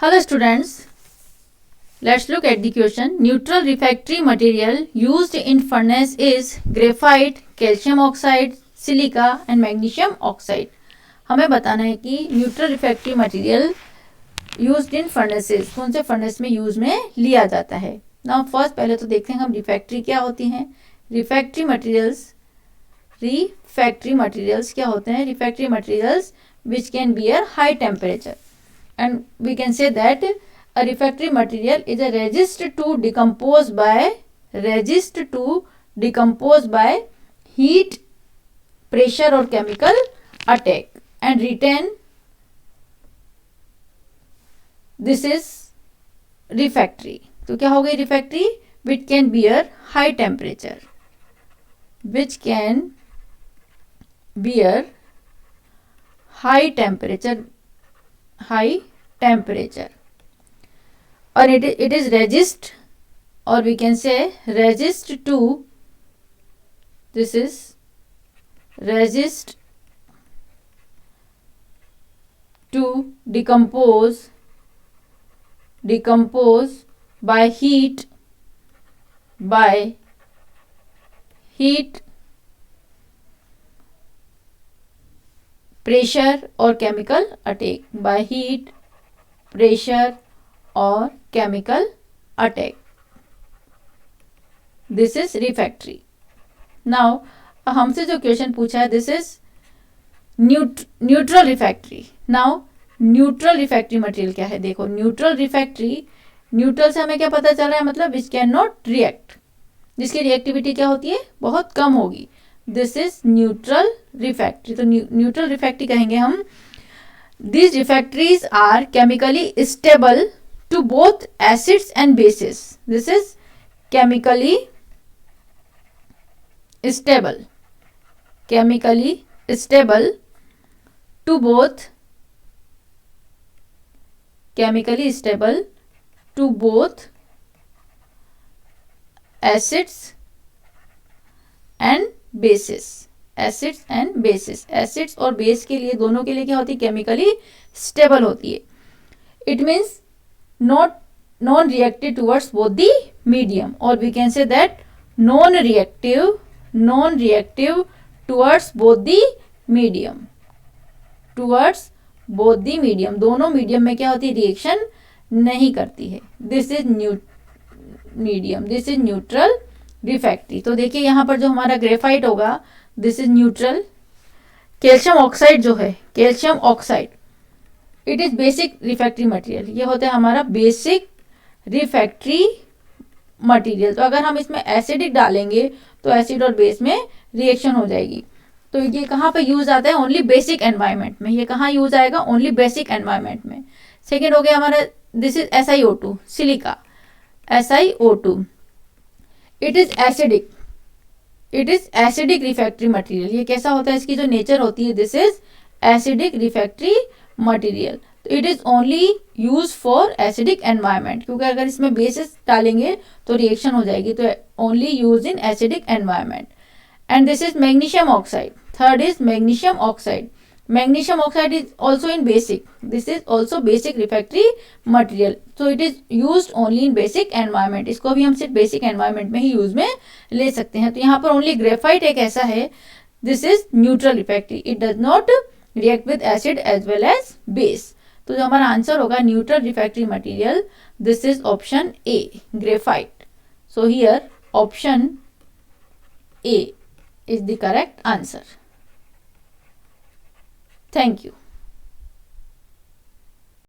Hello students, let's look at the question. Neutral refractory material used in furnace is graphite, calcium oxide, silica and magnesium oxide. हमें बताना है कि neutral refractory material used in furnaces कौन से furnace में use में लिया जाता है. नाउ फर्स्ट पहले तो देखते हैं हम रिफ्रैक्टरी क्या होती हैं. रिफ्रैक्टरी मटेरियल्स क्या होते हैं. Refractory materials which can bear high temperature. And we can say that a refractory material is a resist to decompose by heat, pressure or chemical attack and retain. This is refractory. तो क्या हो गई refractory? Which can bear high temperature. Which can bear high temperature. Or it is resist, or we can say resist to. This is resist to decompose by heat, pressure or chemical attack. By heat, pressure or chemical attack. This is refractory. Now हमसे जो question पूछा है, this is neutral refractory. Now neutral refractory material क्या है. देखो neutral से हमें क्या पता चल रहा है, मतलब विच कैन नॉट रिएक्ट, जिसकी रिएक्टिविटी क्या होती है, बहुत कम होगी. This is neutral refractory. तो न्यूट्रल रिफ्रैक्टरी कहेंगे हम. These refractories are chemically stable to both acids and bases. This is chemically stable to both acids and bases. Acids और बेस के लिए, दोनों के लिए क्या होती है, केमिकली स्टेबल होती है. It means non reactive towards both the medium, और we can say that non reactive towards both the medium. दोनों मीडियम में क्या होती है, रिएक्शन नहीं करती है. This is neutral refractory. तो देखिए यहाँ पर जो हमारा ग्रेफाइट होगा, this is neutral. Calcium oxide जो है, calcium oxide, it is basic refractory material. ये होता है हमारा बेसिक रिफ्रैक्टरी मटेरियल. तो अगर हम इसमें एसिडिक डालेंगे तो एसिड और बेस में रिएक्शन हो जाएगी. तो ये कहाँ पे यूज आता है, ओनली बेसिक एनवायरनमेंट में. ये कहाँ यूज आएगा, ओनली बेसिक एनवायरनमेंट में. सेकेंड हो गया हमारा, this is SiO2, silica, SiO2. It is acidic refractory material. ये कैसा होता है, इसकी जो नेचर होती है, this is acidic refractory material. तो it is only use for acidic environment, क्योंकि अगर इसमें बेसिस डालेंगे तो रिएक्शन हो जाएगी. तो only use in acidic environment. And this is magnesium oxide. Third is magnesium oxide. Magnesium oxide is also in basic. This is also basic refractory material. So it is used only in basic environment. इसको भी हम सिर्फ basic environment में ही use में ले सकते हैं. तो यहाँ पर only graphite एक ऐसा है. This is neutral refractory. It does not react with acid as well as base. तो जो हमारा आंसर होगा neutral refractory material, this is option A, graphite. So here option A is the correct answer. Thank you.